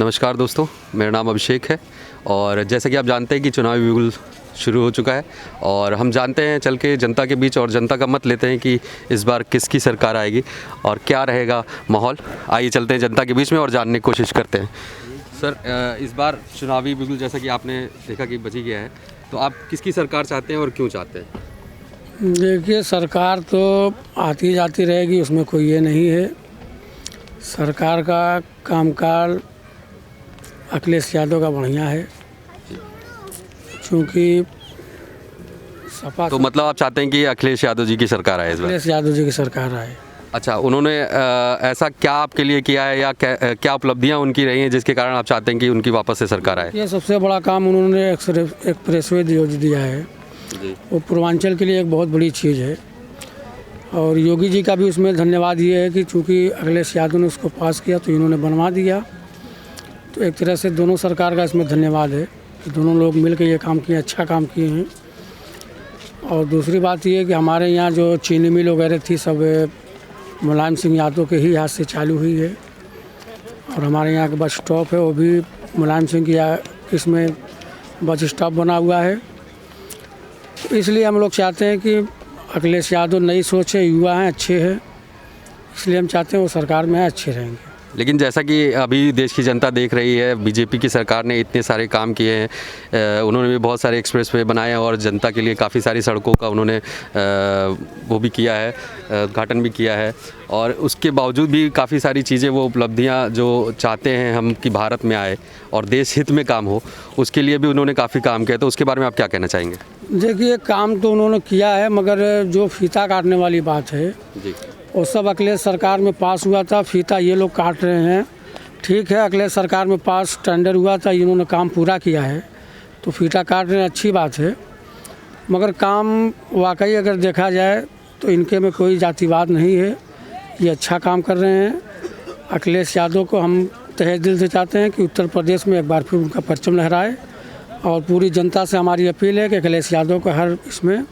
नमस्कार दोस्तों, मेरा नाम अभिषेक है और जैसे कि आप जानते हैं कि चुनावी बिगुल शुरू हो चुका है और हम जानते हैं चल के जनता के बीच और जनता का मत लेते हैं कि इस बार किसकी सरकार आएगी और क्या रहेगा माहौल। आइए चलते हैं जनता के बीच में और जानने की कोशिश करते हैं। सर, इस बार चुनावी बिगुल जैसा कि आपने देखा कि बची गया है, तो आप किसकी सरकार चाहते हैं और क्यों चाहते हैं? देखिए, सरकार तो आती जाती रहेगी, उसमें कोई ये नहीं है। सरकार का कामकाज अखिलेश यादव का बढ़िया है, क्योंकि सपा तो मतलब आप चाहते हैं कि अखिलेश यादव जी की सरकार आए इस बार? अखिलेश यादव जी की सरकार आए। अच्छा, उन्होंने ऐसा क्या आपके लिए किया है या क्या उपलब्धियां उनकी रही हैं जिसके कारण आप चाहते हैं कि उनकी वापस से सरकार आए? ये सबसे बड़ा काम उन्होंने एक्सप्रेसवे दिया है जी। वो पूर्वांचल के लिए एक बहुत बड़ी चीज़ है और योगी जी का भी उसमें धन्यवाद ये है कि चूँकि अखिलेश यादव ने उसको पास किया तो इन्होंने बनवा दिया। तो एक तरह से दोनों सरकार का इसमें धन्यवाद है कि दोनों लोग मिलकर ये काम किए, अच्छा काम किए हैं। और दूसरी बात ये है कि हमारे यहाँ जो चीनी मिल वगैरह थी सब मुलायम सिंह यादव के ही हाथ से चालू हुई है और हमारे यहाँ का बस स्टॉप है वो भी मुलायम सिंह की इसमें बस स्टॉप बना हुआ है। इसलिए हम लोग चाहते हैं कि अखिलेश यादव नई सोच है, युवा हैं, अच्छे हैं, इसलिए हम चाहते हैं वो सरकार में अच्छे रहेंगे। लेकिन जैसा कि अभी देश की जनता देख रही है, बीजेपी की सरकार ने इतने सारे काम किए हैं, उन्होंने भी बहुत सारे एक्सप्रेसवे बनाए हैं और जनता के लिए काफ़ी सारी सड़कों का उन्होंने वो भी किया है, उद्घाटन भी किया है और उसके बावजूद भी काफ़ी सारी चीज़ें, वो उपलब्धियां जो चाहते हैं हम कि भारत में आए और देश हित में काम हो, उसके लिए भी उन्होंने काफ़ी काम किया। तो उसके बारे में आप क्या कहना चाहेंगे? देखिए, काम तो उन्होंने किया है, मगर जो फीता काटने वाली बात है जी, वो सब अखिलेश सरकार में पास हुआ था। फीता ये लोग काट रहे हैं, ठीक है, अखिलेश सरकार में पास टेंडर हुआ था, इन्होंने काम पूरा किया है तो फीता काट रहे हैं, अच्छी बात है। मगर काम वाकई अगर देखा जाए तो इनके में कोई जातिवाद नहीं है, ये अच्छा काम कर रहे हैं। अखिलेश यादव को हम तहे दिल से चाहते हैं कि उत्तर प्रदेश में एक बार फिर उनका परचम लहराए और पूरी जनता से हमारी अपील है कि अखिलेश यादव को हर इसमें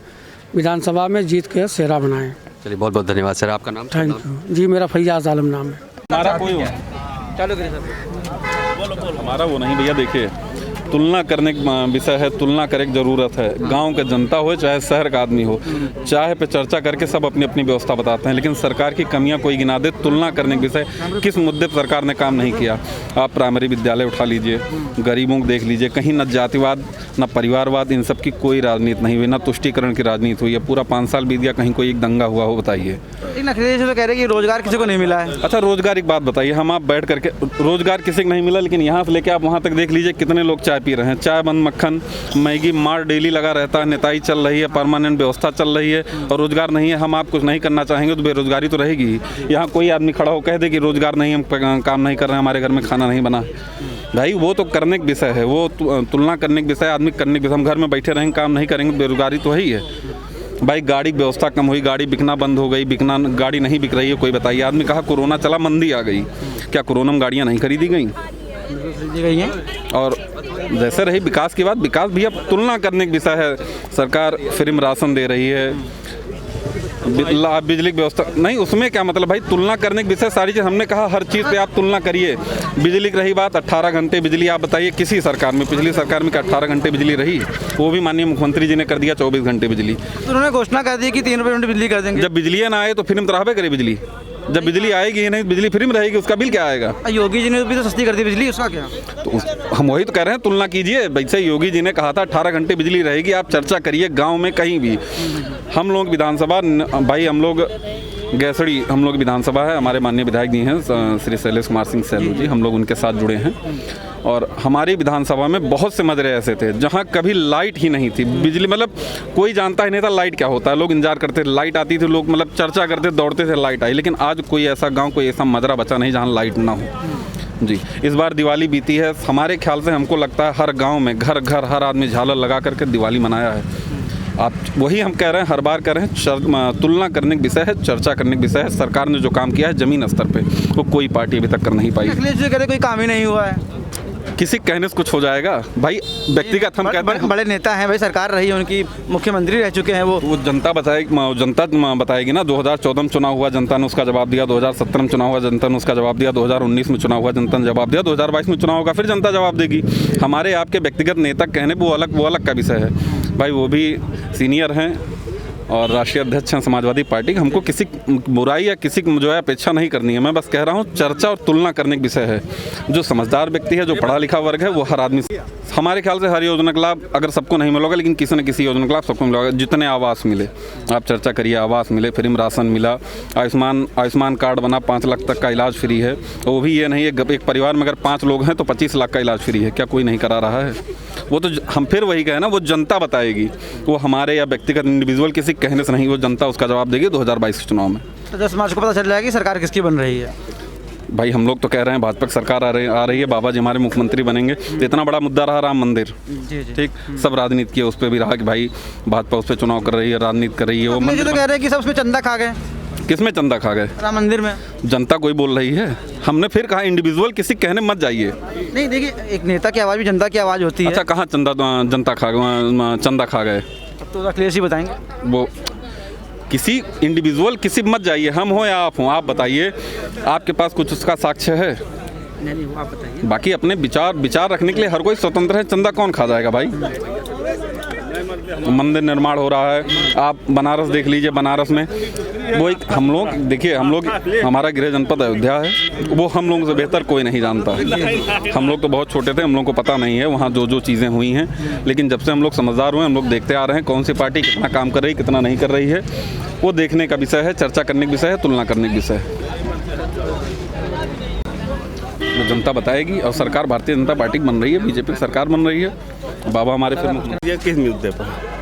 विधानसभा में जीत के सेहरा बनाएं। चलिए, बहुत बहुत धन्यवाद सर। आपका नाम? थैंक यू जी। मेरा फैयाज आलम नाम है। हमारा कोई हमारा वो नहीं भैया। देखिए, तुलना करने का विषय है, तुलना करने की ज़रूरत है। गांव का जनता हो चाहे शहर का आदमी हो, चाहे पे चर्चा करके सब अपनी अपनी व्यवस्था बताते हैं, लेकिन सरकार की कमियां कोई गिना दे। तुलना करने के विषय किस मुद्दे पर सरकार ने काम नहीं किया। आप प्राइमरी विद्यालय उठा लीजिए, गरीबों को देख लीजिए, कहीं न जातिवाद न परिवारवाद, इन सब की कोई राजनीति नहीं हुई, न तुष्टिकरण की राजनीति हुई है। पूरा 5 साल बीत गया, कहीं कोई एक दंगा हुआ हो, बताइए। लेकिन अखिलेश तो कह रहे हैं कि रोजगार किसी को नहीं मिला है। अच्छा, रोजगार एक बात बताइए, हम आप बैठ करके रोजगार किसी को नहीं मिला, लेकिन यहाँ से लेके आप वहाँ तक देख लीजिए कितने लोग चाय पी रहे हैं। चाय बंद, मक्खन, मैगी, मार डेली लगा रहता है, नेताई चल रही है, परमानेंट व्यवस्था चल रही है और रोजगार नहीं है। हम आप कुछ नहीं करना चाहेंगे तो बेरोजगारी तो रहेगी ही। यहाँ कोई आदमी खड़ा हो कह दे कि रोजगार नहीं, हम काम नहीं कर रहे हैं, हमारे घर में खाना नहीं बना। भाई, वो तो करने का विषय है, वो तुलना करने का विषय, आदमी करने का विषय। हम घर में बैठे रहेंगे, काम नहीं करेंगे, बेरोजगारी तो है ही है। भाई, गाड़ी की व्यवस्था कम हुई, गाड़ी बिकना बंद हो गई, गाड़ी नहीं बिक रही है। कोई बताइए, आदमी कहा कोरोना चला, मंदी आ गई, क्या कोरोना में गाड़ियाँ नहीं खरीदी गई? और जैसे रही विकास की बात, विकास भी अब तुलना करने का विषय है। सरकार फ्री में राशन दे रही है, बिजली की व्यवस्था नहीं, उसमें क्या मतलब भाई? तुलना करने के विषय सारी चीज़। हमने कहा हर चीज़ पे आप तुलना करिए। बिजली की रही बात, 18 घंटे बिजली, आप बताइए किसी सरकार में, पिछली सरकार में क्या 18 घंटे बिजली रही? वो भी माननीय मुख्यमंत्री जी ने कर दिया 24 घंटे बिजली। तो उन्होंने घोषणा कर दी कि 3 रुपये यूनिट बिजली कर देंगे। जब बिजली ना आए तो फ्री में तो रहबे करे बिजली। जब बिजली आएगी ही नहीं, बिजली फ्री में रहेगी, उसका बिल क्या आएगा? योगी जी ने भी तो सस्ती कर दी बिजली, उसका क्या? तो हम वही तो कह रहे हैं, तुलना कीजिए। वैसे योगी जी ने कहा था 18 घंटे बिजली रहेगी, आप चर्चा करिए गांव में कहीं भी। हम लोग विधानसभा, भाई हम लोग गैसड़ी, हम लोग विधानसभा है, हमारे माननीय विधायक जी हैं श्री शैलेश कुमार सिंह सैलू जी, हम लोग उनके साथ जुड़े हैं। और हमारी विधानसभा में बहुत से मजरे ऐसे थे जहां कभी लाइट ही नहीं थी, बिजली मतलब कोई जानता ही नहीं था लाइट क्या होता है। लोग इंतजार करते थे, लाइट आती थी, लोग मतलब चर्चा करते, दौड़ते थे लाइट आई। लेकिन आज कोई ऐसा गांव, कोई ऐसा मजरा बचा नहीं जहां लाइट ना हो। जी, इस बार दिवाली बीती है, हमारे ख्याल से हमको लगता है हर गाँव में घर घर हर आदमी झालर लगा करके दिवाली मनाया है। आप वही हम कह रहे हैं, हर बार कह रहे हैं, तुलना करने का विषय है, चर्चा करने का विषय है। सरकार ने जो काम किया है ज़मीन स्तर पे, वो कोई पार्टी अभी तक कर नहीं पाई। अखिलेश जी कह रहे कोई काम ही नहीं हुआ है। किसी कहने से कुछ हो जाएगा भाई? व्यक्तिगत हम कहते हैं बड़े नेता हैं भाई, सरकार रही है उनकी, मुख्यमंत्री रह चुके हैं वो। वो जनता बताएगी ना। 2014 में चुनाव हुआ, जनता ने उसका जवाब दिया। 2017 में चुनाव हुआ, जनता ने उसका जवाब दिया। 2019 में चुनाव हुआ, जनता ने जवाब दिया। 2022 में चुनाव होगा, फिर जनता जवाब देगी। हमारे आपके व्यक्तिगत नेता कहने वो अलग का विषय है भाई। वो भी सीनियर हैं और राष्ट्रीय अध्यक्ष हैं समाजवादी पार्टी के। हमको किसी बुराई या किसी जो है अपेक्षा नहीं करनी है। मैं बस कह रहा हूँ, चर्चा और तुलना करने का विषय है। जो समझदार व्यक्ति है, जो पढ़ा लिखा वर्ग है, वो हर आदमी, हमारे ख्याल से हर योजना का लाभ अगर सबको नहीं मिलेगा, लेकिन किसी न किसी योजना का लाभ सबको मिलेगा। जितने आवास मिले, आप चर्चा करिए, आवास मिले, फ्री में राशन मिला, आयुष्मान कार्ड बना, 5 लाख तक का इलाज फ्री है। वो भी ये नहीं है एक परिवार में अगर 5 लोग हैं तो 25 लाख का इलाज फ्री है। क्या कोई नहीं करा रहा है? वो तो हम फिर वही कहें ना, वो जनता बताएगी। वो हमारे या व्यक्तिगत इंडिविजुअल किसी कहने से नहीं, वो जनता उसका जवाब देगी 2022 के चुनाव में। तो जब समाज को पता चल जाएगा कि सरकार किसकी बन रही है। भाई हम लोग तो कह रहे हैं भाजपा की सरकार आ रही है, बाबा जी हमारे मुख्यमंत्री बनेंगे। तो इतना बड़ा मुद्दा रहा राम मंदिर, जी जी, ठीक, सब राजनीति की उस पर भी रहा कि भाई भाजपा उस पर चुनाव कर रही है, राजनीति कर रही है। वो जो तो कह रहे हैं कि सब उसमें चंदा खा गए, किसमें चंदा खा गए? राम मंदिर में। जनता कोई बोल रही है। हमने फिर कहा इंडिविजुअल किसी कहने मत जाइए। नहीं देखिए, एक नेता की आवाज़ भी जनता की आवाज़ होती है। अच्छा, कहाँ जनता चंदा खा गए? अब तो अखिलेश ही बताएंगे। वो किसी इंडिविजुअल किसी मत जाइए, हम हो या आप हो, आप बताइए आपके पास कुछ उसका साक्ष्य है? नहीं, वो आप बताइए। बाकी अपने विचार रखने के लिए हर कोई स्वतंत्र है। चंदा कौन खा जाएगा भाई? मंदिर निर्माण हो रहा है, आप बनारस देख लीजिए। बनारस में वो एक हम लोग हमारा गृह जनपद अयोध्या है, वो हम लोगों से बेहतर कोई नहीं जानता। हम लोग तो बहुत छोटे थे, हम लोग को पता नहीं है वहाँ जो चीज़ें हुई हैं। लेकिन जब से हम लोग समझदार हुए, हम लोग देखते आ रहे हैं कौन सी पार्टी कितना काम कर रही है, कितना नहीं कर रही है। वो देखने का विषय है, चर्चा करने का विषय है, तुलना करने का विषय है। वो जनता बताएगी। और सरकार भारतीय जनता पार्टी की बन रही है, बीजेपी की सरकार बन रही है। बाबा हमारे फिर मुख्यमंत्री किस मुद्दे पर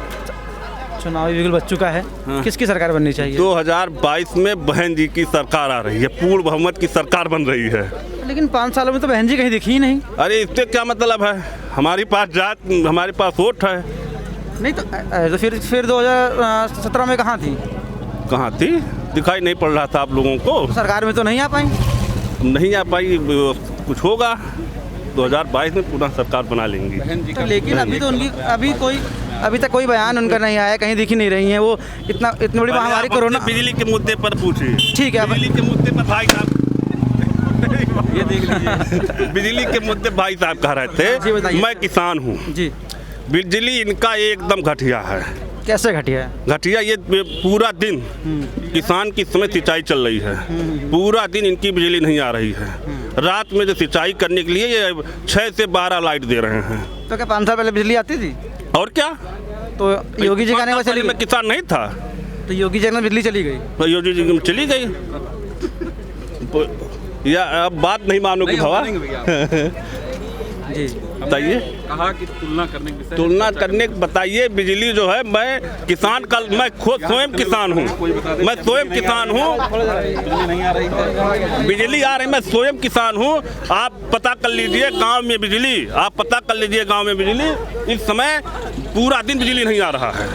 चुनावी बिगुल बच चुका है। किसकी सरकार बननी चाहिए? 2022 में बहन जी की सरकार आ रही है, पूर्ण बहुमत की सरकार बन रही है। लेकिन 5 सालों में तो बहन जी कहीं दिखी ही नहीं। अरे इससे क्या मतलब है? हमारे पास जात, हमारे पास वोट है। नहीं तो फिर 2017 में कहाँ थी? कहाँ थी? दिखाई नहीं पड़ रहा था आप लोगों को। सरकार में तो नहीं आ पाई। नहीं आ पाई, कुछ होगा 2022 में पुनः सरकार बना लेंगी। तो लेकिन अभी तो उनकी अभी तक कोई बयान उनका नहीं आया, कहीं दिखी नहीं रही हैं वो। इतनी बड़ी महामारी कोरोना। बिजली के मुद्दे पर पूछिए। ठीक है, बिजली के मुद्दे पर भाई साहब ये देख लीजिए। बिजली के मुद्दे भाई साहब कह रहे जी, थे, बताइए। मैं किसान हूँ जी। बिजली इनका एकदम घटिया है। कैसे घटिया है? घटिया ये पूरा दिन किसान की समय सिंचाई चल रही है, पूरा दिन इनकी बिजली नहीं आ रही है। रात में जो सिंचाई करने के लिए ये 6 से 12 लाइट दे रहे हैं। तो क्या 5 साल पहले बिजली आती थी? और क्या? तो योगी जी कहने में चली मैं किसान नहीं था, तो योगी जी ने बिजली चली गई। तो योगी जी चली गई। या अब बात नहीं मानोगे भवा? जी बताइए। कहा कि तुलना करने बताइए। बिजली जो है, मैं किसान कल, मैं खुद स्वयं किसान हूँ, मैं स्वयं किसान हूँ। बिजली आ रही, मैं स्वयं किसान हूँ। आप पता कर लीजिए गांव में बिजली, आप पता कर लीजिए गांव में बिजली इस समय पूरा दिन बिजली नहीं आ रहा है।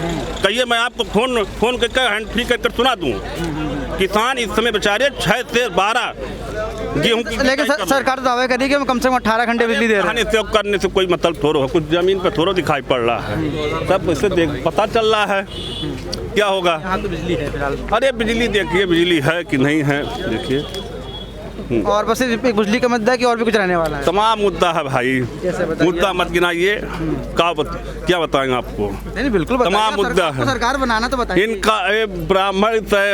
कहिए मैं आपको फोन करके हैंड फ्री करके सुना दूँ। किसान इस समय बेचारे 6 से 12 गेहूँ की। लेकिन सरकार तो दावा करी कि हम कम से कम 18 घंटे बिजली दे रहे हैं। करने से कोई मतलब थोड़ा, कुछ जमीन पे थोड़ा दिखाई पड़ रहा है, सब इससे पता चल रहा है क्या होगा। यहाँ तो बिजली है फिलहाल। अरे बिजली देखिए, बिजली है कि नहीं है देखिए। और बस एक बिजली का मुद्दा है कि और भी कुछ रहने वाला है? तमाम मुद्दा है भाई, मुद्दा मत गिनाइए। क्या बताएंगे आपको? नहीं बिल्कुल तमाम मुद्दा है। सरकार बनाना तो बताइए। इनका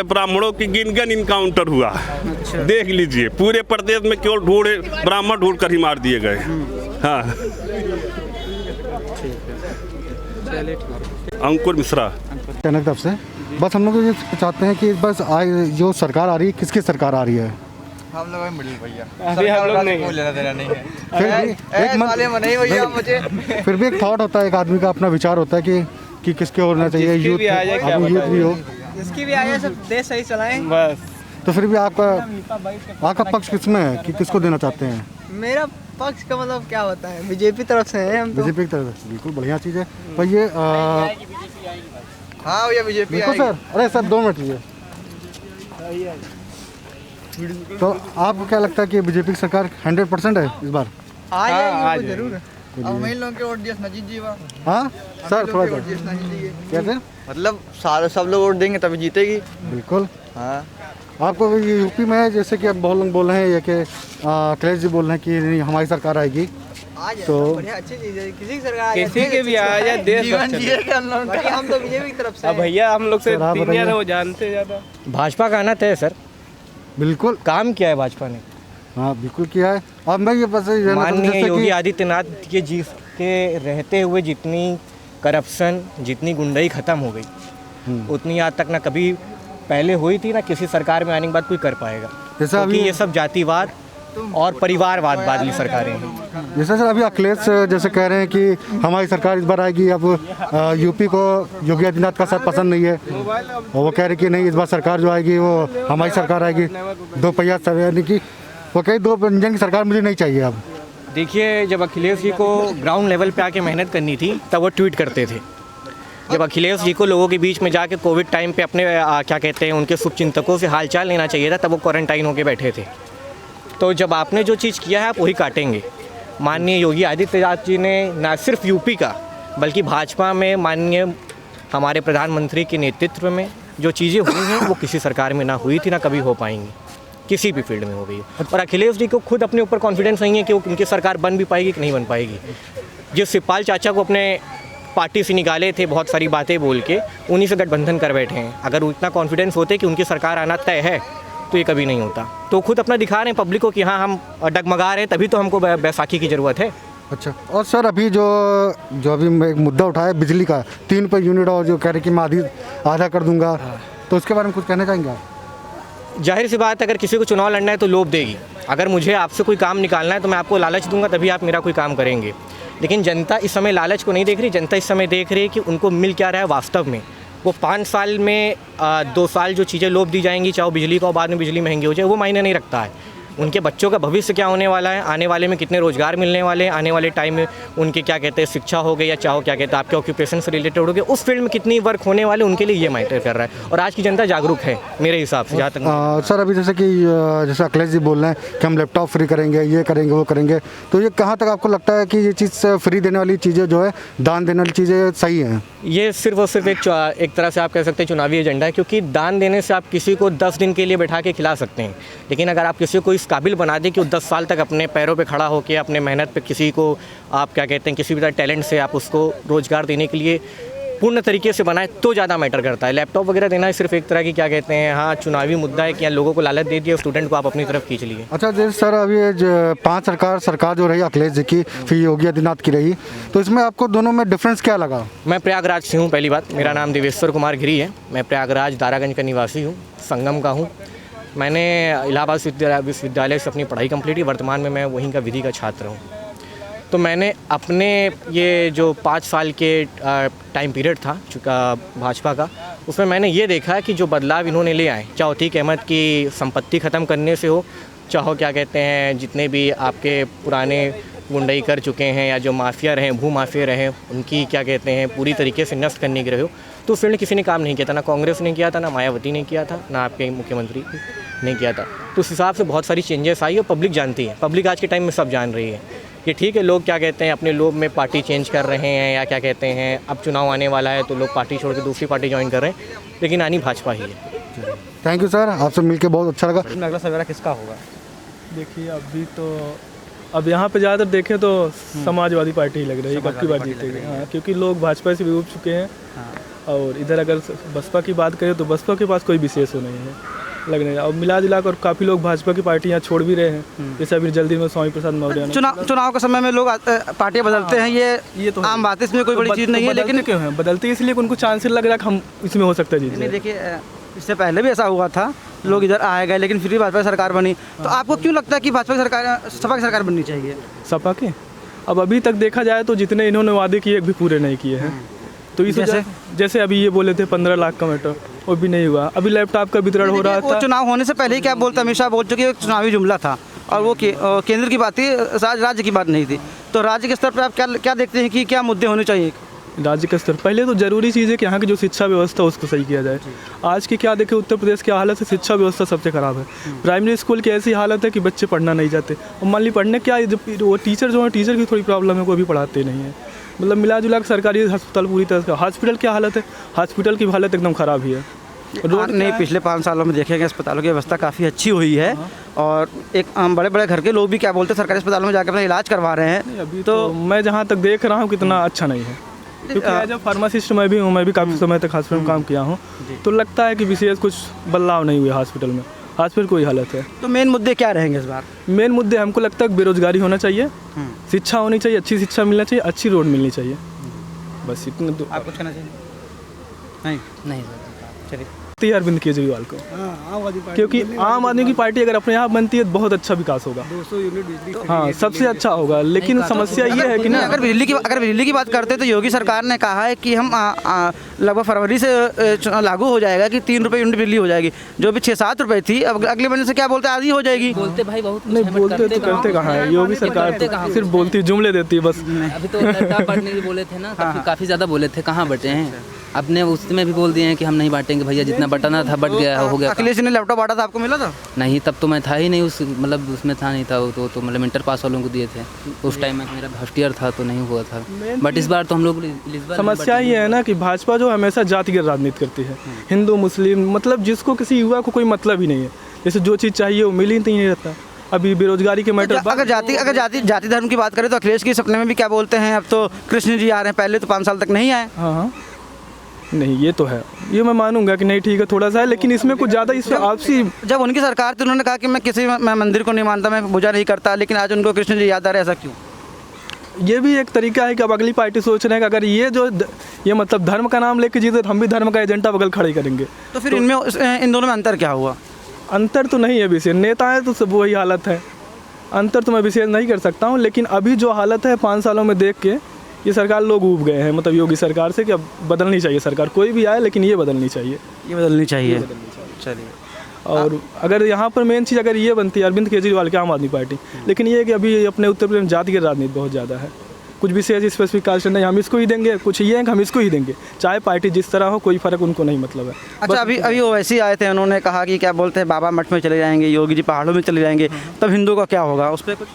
ब्राह्मणों की गिनगन इनकाउंटर हुआ। अच्छा। देख लीजिए, पूरे प्रदेश में केवल ब्राह्मण ढूंढ कर ही मार दिए गए। हाँ। अंकुर मिश्रा टनक तब से बस हम लोग ये चाहते हैं कि बस जो सरकार आ रही है, किसकी सरकार आ रही है? हम लोग मिडिल भैया, अभी हम लोग नहीं, लेना देना नहीं है। फिर भी एक थॉट होता है, एक आदमी का अपना विचार होता है कि किसके होना चाहिए। यूथ भी हो, जिसकी भी आया सब देश सही चलाएं बस। तो फिर भी आपका पक्ष किसमें है कि किसको देना चाहते हैं? मेरा पक्ष का मतलब क्या होता है, बीजेपी तरफ से है हम तो। बीजेपी की तरफ से, बिल्कुल बढ़िया चीज़ है। पर ये हाँ भैया बीजेपी बिल्कुल सर। अरे सर 2 मिनट लीजिए। तो आपको क्या लगता है कि बीजेपी की सरकार 100% है इस बार? आ जाएंगे वो जरूर। अब वही लोग के वोट दिए नजीब जी वहाँ। हाँ सर थोड़ा सा कैसे मतलब सारे सब लोग वोट देंगे तभी जीतेगी। बिल्कुल। हाँ आपको ये यूपी में जैसे कि अब बहुत लोग बोल रहे हैं, ये कि अखिलेश जी बोल रहे हैं कि नहीं हमारी सरकार आएगी, तो बढ़िया अच्छी चीज है। किसी की सरकार किसी के भी आ जाए देश जीवन अच्छा जिए हम लोग का। हम तो बीजेपी की तरफ से अब भैया हम लोग से सर, आप सीनियर है, बताइए। वो जानते ज़्यादा। भाजपा का आना तय है सर। बिल्कुल। काम किया है भाजपा ने। हाँ बिल्कुल किया है। अब मैं ये बस ये जानना चाहता हूं, माननीय जैसे योगी कि आदित्यनाथ के जी के रहते हुए जितनी करप्शन, जितनी गुंडाई खत्म हो गई, उतनी आज तक ना कभी पहले हुई थी, ना किसी सरकार में आने के बाद कोई कर पाएगा। जैसा क्योंकि अभी ये सब जातिवाद और परिवारवाद वाली सरकारें हैं। जैसे सर अभी अखिलेश जैसे कह रहे हैं कि हमारी सरकार इस बार आएगी, अब यूपी को योगी आदित्यनाथ का साथ पसंद नहीं है, और वो कह रहे कि नहीं इस बार सरकार जो आएगी वो हमारी सरकार आएगी, दो पहिया यानी कि वो कहे दो इंजन की सरकार मुझे नहीं चाहिए। अब देखिए, जब अखिलेश जी को ग्राउंड लेवल पे आके मेहनत करनी थी तब वो ट्वीट करते थे। जब अखिलेश जी को लोगों के बीच में जाके कोविड टाइम पे अपने क्या कहते हैं उनके शुभचिंतकों से हालचाल लेना चाहिए था, तब वो क्वारंटाइन होके बैठे थे। तो जब आपने जो चीज़ किया है आप वही काटेंगे। माननीय योगी आदित्यनाथ जी ने न सिर्फ यूपी का बल्कि भाजपा में माननीय हमारे प्रधानमंत्री के नेतृत्व में जो चीज़ें हुई हैं वो किसी सरकार में ना हुई थी, ना कभी हो पाएंगी, किसी भी फील्ड में हो गई। और अखिलेश जी को खुद अपने ऊपर कॉन्फिडेंस नहीं है कि वो उनकी सरकार बन भी पाएगी कि नहीं बन पाएगी। जिस शिवपाल चाचा को अपने पार्टी से निकाले थे बहुत सारी बातें बोल के, उन्हीं से गठबंधन कर बैठे हैं। अगर उतना कॉन्फिडेंस होते कि उनकी सरकार आना तय है तो ये कभी नहीं होता। तो खुद अपना दिखा रहे हैं पब्लिक को कि हाँ हम डगमगा रहे हैं, तभी तो हमको बैसाखी की ज़रूरत है। अच्छा, और सर अभी जो अभी एक मुद्दा उठाया बिजली का 3 रुपये यूनिट, और जो कह रहे कि मैं आधा कर दूंगा, तो उसके बारे में कुछ कहना चाहेंगे आप? जाहिर सी बात है, अगर किसी को चुनाव लड़ना है तो लोभ देगी। अगर मुझे आपसे कोई काम निकालना है तो मैं आपको लालच दूंगा, तभी आप मेरा कोई काम करेंगे। लेकिन जनता इस समय लालच को नहीं देख रही, जनता इस समय देख रही है कि उनको मिल क्या रहा है वास्तव में। वो 5 साल में 2 साल जो चीज़ें लोभ दी जाएंगी, चाहे बिजली का, बाद में बिजली महंगी हो जाए, वो मायने नहीं रखता है। उनके बच्चों का भविष्य क्या होने वाला है, आने वाले में कितने रोज़गार मिलने वाले हैं, आने वाले टाइम में उनके क्या कहते हैं शिक्षा हो गई, या चाहो क्या कहते हैं आपके ऑक्यूपेशन से रिलेटेड हो गए, उस फील्ड में कितनी वर्क होने वाले, उनके लिए ये मैटर कर रहा है। और आज की जनता जागरूक है मेरे हिसाब से, जहाँ तक सर अभी जैसे कि जैसे अखिलेश जी बोल रहे हैं कि हम लैपटॉप फ्री करेंगे, ये करेंगे, वो करेंगे, तो ये कहाँ तक आपको लगता है कि ये चीज़ फ्री देने वाली चीज़ें जो है, दान देने वाली चीज़ें सही हैं? ये सिर्फ और सिर्फ एक तरह से आप कह सकते हैं चुनावी एजेंडा है, क्योंकि दान देने से आप किसी को 10 दिन के लिए बैठा के खिला सकते हैं, लेकिन अगर आप किसी को इस काबिल बना दें कि वो 10 साल तक अपने पैरों पे खड़ा होकर अपने मेहनत पे किसी को आप क्या कहते हैं किसी भी तरह टैलेंट से आप उसको रोज़गार देने के लिए पूर्ण तरीके से बनाए, तो ज़्यादा मैटर करता है। लैपटॉप वगैरह देना सिर्फ एक तरह की क्या कहते हैं हाँ चुनावी मुद्दा है कि लोगों को लालच दे दिया, स्टूडेंट को आप अपनी तरफ खींच लिए। अच्छा जैसे सर अभी 5 सरकार जो रही अखिलेश जी की, फिर योगी आदित्यनाथ की रही, तो इसमें आपको दोनों में डिफरेंस क्या लगा? मैं प्रयागराज से हूँ, पहली बात मेरा नाम देवेश्वर कुमार गिरी है, मैं प्रयागराज दारागंज का निवासी हूँ, संगम का हूँ। मैंने इलाहाबाद विश्वविद्यालय से अपनी पढ़ाई कंप्लीट की, वर्तमान में मैं वहीं का विधि का छात्र हूँ। तो मैंने अपने ये जो 5 साल के टाइम पीरियड था चूँकि भाजपा का, उसमें मैंने ये देखा कि जो बदलाव इन्होंने ले आए, चाहे अतीक अहमद की संपत्ति ख़त्म करने से हो, चाहे क्या कहते हैं जितने भी आपके पुराने गुंडई कर चुके हैं या जो माफिया रहे, भू माफिया रहे, उनकी क्या कहते हैं पूरी तरीके से नष्ट करने के रहे हो, तो उस फील्ड किसी ने काम नहीं किया था, ना कांग्रेस ने किया था, ना मायावती ने किया था, ना आपके मुख्यमंत्री ने किया था। तो उस हिसाब से बहुत सारी चेंजेस आई और पब्लिक जानती है, पब्लिक आज के टाइम में सब जान रही है कि ठीक है लोग क्या कहते हैं अपने लोग में पार्टी चेंज कर रहे हैं, या क्या कहते हैं अब चुनाव आने वाला है तो लोग पार्टी छोड़ के दूसरी पार्टी ज्वाइन कर रहे हैं, लेकिन आनी भाजपा ही है। थैंक यू सर, आपसे मिलकर बहुत अच्छा लगा। अगला सवेरा किसका होगा? देखिए अभी तो अब यहाँ पे ज़्यादातर देखें तो समाजवादी पार्टी ही लग रही है, कब की बात जीतेगी। हाँ, क्योंकि लोग भाजपा से भी उब चुके हैं। और इधर अगर बसपा की बात करें तो बसपा के पास कोई विशेष हो नहीं है लग रहा है। और मिला जुला कर काफ़ी लोग भाजपा की पार्टी यहाँ छोड़ भी रहे हैं, जैसे अभी जल्दी में स्वामी प्रसाद मौर्य। चुनाव के समय में लोग पार्टियाँ बदलते हैं, ये तो आम बात है, इसमें कोई बड़ी चीज़ नहीं है। लेकिन क्यों है बदलते, इसलिए उनको चांसेस लग रहा है कि हम इसमें हो सकता है जी। देखिए इससे पहले भी ऐसा हुआ था, लोग इधर आए गए, लेकिन फिर भी भाजपा सरकार बनी। तो आपको क्यों लगता है कि भाजपा सरकार सपा की सरकार बननी चाहिए? सपा की अब अभी तक देखा जाए तो जितने इन्होंने वादे किए भी पूरे नहीं किए हैं। तो इस जैसे अभी ये बोले थे 15 लाख का मैटर, वो भी नहीं हुआ। अभी लैपटॉप का वितरण हो रहा था, चुनाव होने से पहले ही क्या बोलते, अमित शाह बोल चुके चुनावी जुमला था, और वो केंद्र की बात थी, राज्य की बात नहीं थी। तो राज्य के स्तर पर आप क्या देखते हैं कि क्या मुद्दे होने चाहिए? राज्य के स्तर पहले तो ज़रूरी चीज़ है कि यहाँ की जो शिक्षा व्यवस्था उसको सही किया जाए। आज की क्या देखें, उत्तर प्रदेश की हालत है, शिक्षा व्यवस्था सबसे ख़राब है। प्राइमरी स्कूल की ऐसी हालत है कि बच्चे पढ़ना नहीं जाते, और मान ली पढ़ने क्या है, जब वो टीचर जो है, टीचर की थोड़ी प्रॉब्लम है, कोई भी पढ़ाते नहीं है। मतलब मिला जुला के सरकारी अस्पताल पूरी तरह से। हॉस्पिटल क्या हालत है, हॉस्पिटल की हालत एकदम ख़राब ही है। रोड नहीं, पिछले 5 सालों में देखेंगे अस्पतालों की व्यवस्था काफ़ी अच्छी हुई है, और एक बड़े बड़े घर के लोग भी क्या बोलते हैं सरकारी अस्पतालों में जाकर अपना इलाज करवा रहे हैं। अभी तो मैं जहाँ तक देख रहा हूँ कितना अच्छा नहीं है, क्योंकि एज ए फार्मासिस्ट मैं भी हूँ, मैं भी काफ़ी समय तक हॉस्पिटल में काम किया हूँ, तो लगता है कि विशेष कुछ बदलाव नहीं हुए हॉस्पिटल में। हॉस्पिटल कोई हालत है। तो मेन मुद्दे क्या रहेंगे इस बार? मेन मुद्दे हमको लगता है बेरोजगारी होना चाहिए, शिक्षा होनी चाहिए, अच्छी शिक्षा मिलना चाहिए, अच्छी रोड मिलनी चाहिए, बस इतना। आप कुछ कहना चाहिए? नहीं नहीं चलिए। अरविंद केजरीवाल को, क्योंकि आम आदमी की पार्टी अगर अपने यहाँ बनती है तो बहुत अच्छा विकास होगा, 200 यूनिट बिजली हाँ सबसे अच्छा होगा। लेकिन समस्या ये है कि ना, अगर बिजली की बात करते हैं तो योगी सरकार ने कहा है कि हम लगभग फरवरी से लागू हो जाएगा कि 3 रुपये यूनिट बिजली हो जाएगी, जो भी 6-7 रुपये थी, अब अगले महीने से क्या बोलते हैं आधी हो जाएगी। बोलते भाई बहुत नहीं बोलते तो करते कहाँ है, योगी सरकार सिर्फ बोलती जुमले देती है बस। अभी तो लैपटॉप बांटने की बोले थे ना, तब काफ़ी ज़्यादा बोले थे, कहाँ बटे हैं। अपने उसमें भी बोल दिए हैं कि हम नहीं बांटेंगे भैया, जितना बटाना था बट गया, हो गया। अखिलेश ने लैपटॉप बांटा था, आपको मिला था? नहीं, तब तो मैं था ही नहीं उस, मतलब उसमें था नहीं था वो, तो मतलब इंटर पास वालों को दिए थे उस टाइम में, मेरा फर्स्ट ईयर था तो नहीं हुआ था। बट इस बार तो हम लोग समस्या ये है ना कि भाजपा जो हमेशा जातिगत राजनीति करती है, हिंदू मुस्लिम, मतलब जिसको किसी युवा को कोई मतलब ही नहीं है, जैसे जो चीज़ चाहिए वो मिल ही नहीं रहता। अभी बेरोजगारी के मैटर, अगर जाति धर्म की बात करें तो अखिलेश के सपने में भी क्या बोलते हैं, अब तो कृष्ण जी आ रहे हैं, पहले तो 5 साल तक नहीं आए। हाँ नहीं ये तो है, ये मैं मानूंगा कि नहीं ठीक है थोड़ा सा है, लेकिन इसमें कुछ ज़्यादा इसमें आपसी। जब उनकी सरकार थी उन्होंने कहा कि मैं किसी मंदिर को नहीं मानता, मैं पूजा नहीं करता, लेकिन आज उनको कृष्ण जी याद आ रहे हैं, ऐसा क्यों? ये भी एक तरीका है कि अब अगली पार्टी सोच रहे हैं कि अगर ये मतलब धर्म का नाम लेके जीते तो हम भी धर्म का एजेंडा बगल खड़े करेंगे। तो फिर इनमें इन दोनों में अंतर क्या हुआ? अंतर तो नहीं है विशेष, नेता है तो सब वही हालत है, अंतर तो मैं विशेष नहीं कर सकता हूँ। लेकिन अभी जो हालत है 5 सालों में देख के ये सरकार लोग ऊब गए हैं, मतलब योगी सरकार से, कि अब बदलनी चाहिए सरकार, कोई भी आए लेकिन ये बदलनी चाहिए, ये बदलनी चाहिए। चलिए। और अगर यहाँ पर मेन चीज़ अगर ये बनती है अरविंद केजरीवाल की आम आदमी पार्टी, लेकिन ये कि अभी अपने उत्तर प्रदेश में जाति की राजनीति बहुत ज़्यादा है, कुछ विशेष स्पेसिफिक कास्ट नहीं, हम इसको ही देंगे, कुछ ये है कि हम इसको ही देंगे, चाहे पार्टी जिस तरह हो, कोई फ़र्क उनको नहीं मतलब है। अच्छा, अभी वो वैसे ही आए थे, उन्होंने कहा कि क्या बोलते हैं बाबा मठ में चले जाएंगे, योगी जी पहाड़ों में चले जाएंगे, तब हिंदू का क्या होगा, उस पर कुछ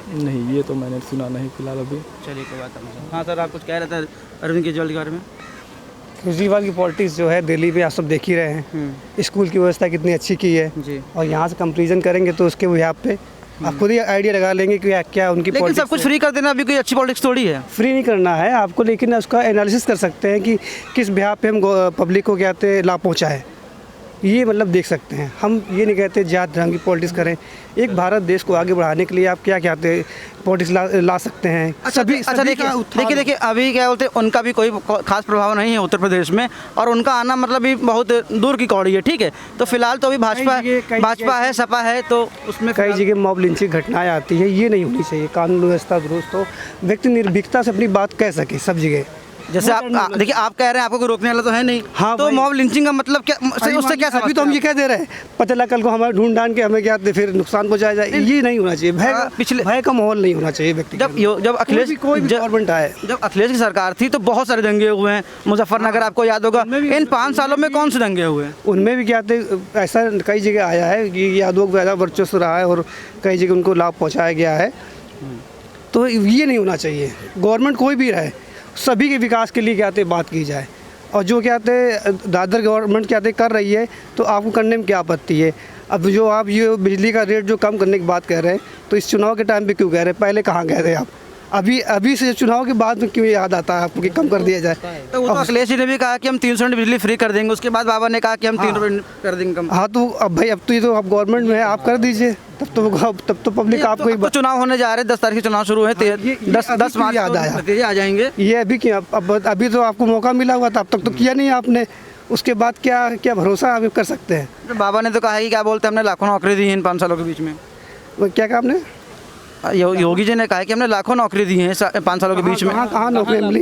नहीं, ये तो मैंने सुना नहीं फिलहाल अभी। चलिए कोई बात नहीं। हाँ सर, आप कुछ कह रहे थे अरविंद केजरीवाल के बारे में? केजरीवाल की पॉलिटिक्स जो है दिल्ली में आप सब देख ही रहे हैं, स्कूल की व्यवस्था कितनी अच्छी की है जी, और यहाँ से कंपेरिजन करेंगे तो उसके बिहाफ पे आप खुद ही आइडिया लगा लेंगे कि क्या उनकी लेकिन सब कुछ फ्री कर देना अभी कोई अच्छी पॉलिटिक्स थोड़ी है। फ्री नहीं करना है आपको, लेकिन उसका एनालिसिस कर सकते हैं कि किस बिहाफ पे हम पब्लिक को क्या कहते हैं लाभ पहुँचा है, ये मतलब देख सकते हैं। हम ये नहीं कहते जात धर्म की पॉलिटिक्स करें, एक भारत देश को आगे बढ़ाने के लिए आप क्या कहते हैं पॉलिटिक्स ला सकते हैं। अच्छा देखिए अभी क्या बोलते हैं, उनका भी कोई खास प्रभाव नहीं है उत्तर प्रदेश में, और उनका आना मतलब भी बहुत दूर की कौड़ी है, ठीक है। तो फिलहाल तो अभी भाजपा है, सपा है, तो उसमें कई जगह मॉब लिंचिंग घटनाएं आती है, ये नहीं होनी चाहिए। कानून व्यवस्था दुरुस्त हो, व्यक्ति निर्भीकता से अपनी बात कह सके सब जगह। जैसे आप देखिए, आप कह रहे हैं आपको कोई रोकने वाला तो है नहीं। हाँ, तो मॉब लिंचिंग का मतलब क्या, उससे क्या समझते? अभी तो हम ये कह दे रहे हैं, पता लगा कल को हमारे ढूंढ ढांड के हमें क्या फिर नुकसान पहुंचाया जाए, ये नहीं होना चाहिए। भय का माहौल नहीं होना चाहिए व्यक्ति। जब अखिलेश कोई भी गवर्नमेंट आए, जब अखिलेश की सरकार थी तो बहुत सारे दंगे हुए हैं, मुजफ्फरनगर आपको याद होगा। इन 5 सालों में कौन से दंगे हुए हैं? उनमें भी क्या थे, ऐसा कई जगह आया है कि यादवों को ज़्यादा वर्चस्व रहा है और कई जगह उनको लाभ पहुँचाया गया है। तो ये नहीं होना चाहिए। गवर्नमेंट कोई भी रहे, सभी के विकास के लिए क्या कहते बात की जाए, और जो क्या कहते दादर गवर्नमेंट क्या कहते कर रही है तो आपको करने में क्या आपत्ति है। अब जो आप ये बिजली का रेट जो कम करने की बात कह रहे हैं, तो इस चुनाव के टाइम पे क्यों कह रहे हैं, पहले कहाँ कह रहे हैं आप? अभी से चुनाव के बाद में क्यों याद आता है आपको कि कम कर दिया जाए? तो वो तो अखिलेश जी ने भी कहा कि हम 300 यूनिट बिजली फ्री कर देंगे, उसके बाद बाबा ने कहा कि हम 3 रुपये कर देंगे कम। हाँ तो अब भाई अब तो ये तो आप गवर्नमेंट में है, आप कर दीजिए, तब तो पब्लिक आपको ही। चुनाव होने जा रहे हैं, 10 तारीख चुनाव शुरू है, 10 मार्च याद आया, नतीजे आ जाएंगे। ये अभी क्या, अभी तो आपको मौका मिला हुआ था, अब तक तो किया नहीं आपने, उसके बाद क्या भरोसा आप कर सकते हैं? बाबा ने तो कहा कि क्या बोलते हैं, हमने लाखों नौकरी दी इन 5 सालों के बीच में। क्या कहा आपने? योगी जी ने कहा है कि हमने लाखों नौकरी दी हैं 5 सालों के बीच में। कहाँ नौकरी मिली?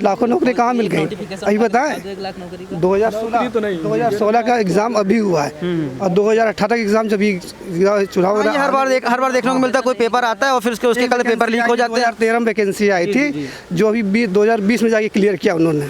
लाखों नौकरी कहाँ मिल गई? अभी बताएं, 2016 का एग्ज़ाम अभी हुआ है और 2018 का एग्ज़ाम जब चुनाव हो रहा है। हर बार देखने को मिलता है, कोई पेपर आता है और फिर उसके कल पेपर लीक हो जाते हैं। 2013 में वैकेंसी आई थी जो अभी 2020 में जाके क्लियर किया उन्होंने।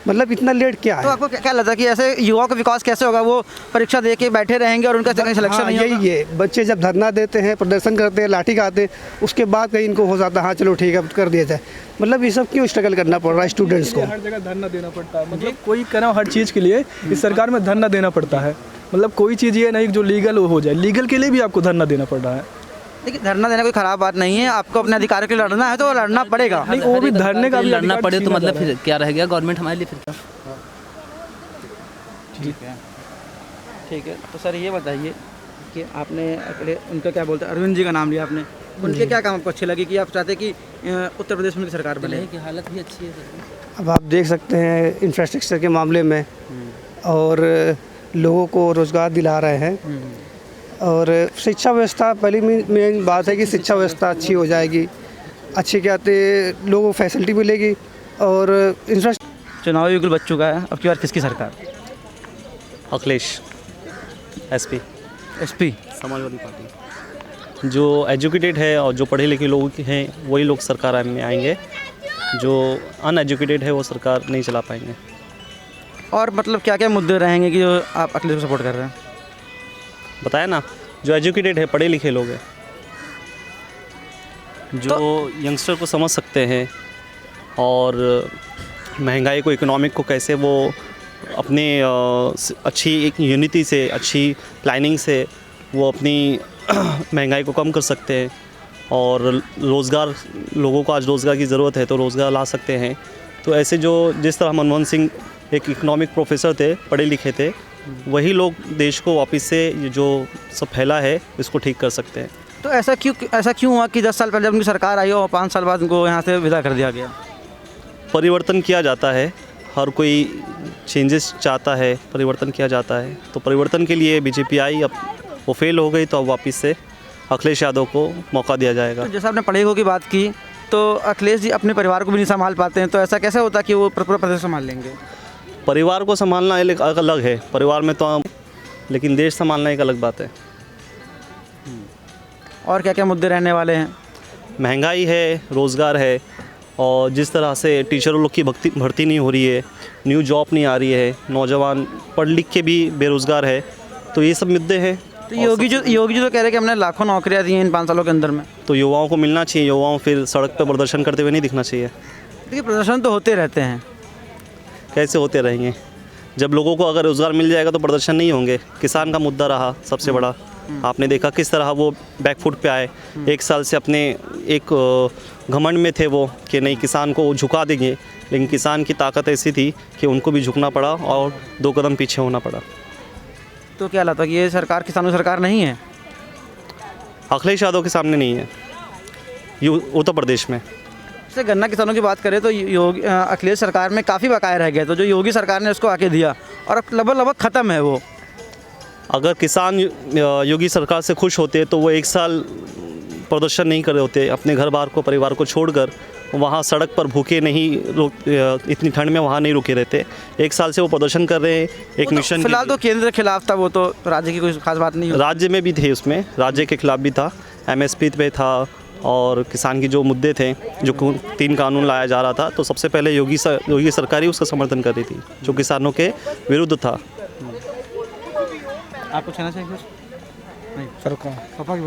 मतलब इतना लेट क्या है? तो आपको क्या लगता है कि ऐसे युवाओं का विकास कैसे होगा? वो परीक्षा दे के बैठे रहेंगे और उनका सिलेक्शन नहीं होगा? यही है, बच्चे जब धरना देते हैं, प्रदर्शन करते हैं, लाठी खाते हैं, उसके बाद कहीं इनको हो जाता है हाँ चलो ठीक है कर दिया जाए। मतलब ये सब क्यों स्ट्रगल करना पड़ रहा है स्टूडेंट्स को? हर जगह धरना देना पड़ता है, मतलब कोई कहना हर चीज़ के लिए इस सरकार में धरना देना पड़ता है। मतलब कोई चीज़ ये नहीं जो लीगल हो जाए, लीगल के लिए भी आपको धरना देना पड़ रहा है। देखिए, धरना देना कोई खराब बात नहीं है, आपको अपने अधिकार के लिए लड़ना है तो लड़ना पड़ेगा। नहीं, वो भी धरने का भी लड़ना अधिकार पड़े तो छीना मतलब जा रहा फिर क्या रह गया गवर्नमेंट हमारे लिए? फिर ठीक है। तो सर ये बताइए कि आपने अकेले उनका क्या बोलते हैं, अरविंद जी का नाम लिया आपने, उनके क्या काम आपको अच्छे लगे कि आप चाहते कि उत्तर प्रदेश में सरकार बने? की हालत भी अच्छी है सर। अब आप देख सकते हैं इंफ्रास्ट्रक्चर के मामले में और लोगों को रोज़गार दिला रहे हैं और शिक्षा व्यवस्था, पहली मेन बात है कि शिक्षा व्यवस्था अच्छी हो जाएगी, अच्छी क्या कहते लोगों को फैसिलिटी मिलेगी और इंफ्रास्ट्रक्चर। चुनाव बिल्कुल बच चुका है, अब की बार किसकी सरकार? Akhilesh SP Samajwadi party. जो एजुकेटेड है और जो पढ़े लिखे लोग हैं वही लोग सरकार में आएंगे, जो अनएजुकेटेड है वो सरकार नहीं चला पाएंगे। और मतलब क्या क्या मुद्दे रहेंगे कि जो आप अखिलेश को सपोर्ट कर रहे हैं? बताया ना, जो एजुकेटेड है, पढ़े लिखे लोग हैं, जो यंगस्टर को समझ सकते हैं और महंगाई को, इकोनॉमिक को कैसे वो अपने अच्छी एक यूनिटी से, अच्छी प्लानिंग से वो अपनी महंगाई को कम कर सकते हैं और रोज़गार, लोगों को आज रोज़गार की ज़रूरत है तो रोज़गार ला सकते हैं। तो ऐसे जो जिस तरह मनमोहन सिंह एक इकोनॉमिक प्रोफेसर थे, पढ़े लिखे थे, वही लोग देश को वापस से ये जो सब फैला है इसको ठीक कर सकते हैं। तो ऐसा क्यों हुआ कि 10 साल पहले उनकी सरकार आई और 5 साल बाद उनको यहाँ से विदा कर दिया गया? परिवर्तन किया जाता है, हर कोई चेंजेस चाहता है, परिवर्तन किया जाता है। तो परिवर्तन के लिए बीजेपी आई, अब वो फेल हो गई तो अब वापस से अखिलेश यादव को मौका दिया जाएगा। तो जैसे आपने पढ़े लिखों की बात की तो अखिलेश जी अपने परिवार को भी नहीं संभाल पाते हैं, तो ऐसा कैसे होता कि वो पूरा प्रदेश संभाल लेंगे? परिवार को संभालना एक अलग है, परिवार में तो लेकिन देश संभालना एक अलग बात है। और क्या क्या मुद्दे रहने वाले हैं? महंगाई है, रोज़गार है और जिस तरह से टीचरों लोग की भर्ती नहीं हो रही है, न्यू जॉब नहीं आ रही है, नौजवान पढ़ लिख के भी बेरोज़गार है, तो ये सब मुद्दे हैं। तो योगी जी तो कह रहे हैं कि हमने लाखों नौकरियां दी हैं इन 5 सालों के अंदर में। तो युवाओं को मिलना चाहिए, युवाओं फिर सड़क पर प्रदर्शन करते हुए नहीं दिखना चाहिए। देखिए, प्रदर्शन तो होते रहते हैं। कैसे होते रहेंगे? जब लोगों को अगर रोज़गार मिल जाएगा तो प्रदर्शन नहीं होंगे। किसान का मुद्दा रहा सबसे बड़ा, आपने देखा किस तरह वो बैकफुट पे आए। 1 साल से अपने एक घमंड में थे वो कि नहीं किसान को झुका देंगे, लेकिन किसान की ताकत ऐसी थी कि उनको भी झुकना पड़ा और 2 कदम पीछे होना पड़ा। तो क्या लगता है कि ये सरकार किसानों की सरकार नहीं है? अखिलेश यादव के सामने नहीं है उत्तर प्रदेश में। जैसे गन्ना किसानों की बात करें तो अखिलेश सरकार में काफ़ी बकाया रह गए, तो जो योगी सरकार ने उसको आके दिया और अब लगभग ख़त्म है वो। अगर किसान योगी सरकार से खुश होते तो वो 1 साल प्रदर्शन नहीं कर रहे होते, अपने घर बार को, परिवार को छोड़कर वहाँ सड़क पर भूखे नहीं इतनी ठंड में वहाँ नहीं रुके रहते। 1 साल से वो प्रदर्शन कर रहे हैं एक मिशन। फिलहाल तो केंद्र के खिलाफ था वो, तो राज्य की कोई खास बात नहीं। राज्य में भी थे, उसमें राज्य के खिलाफ भी था, MSP पे था और किसान की जो मुद्दे थे, जो 3 कानून लाया जा रहा था, तो सबसे पहले योगी सरकार ही उसका समर्थन कर रही थी जो किसानों के विरुद्ध था। आप कुछ कहना चाहिए? नहीं, सरकार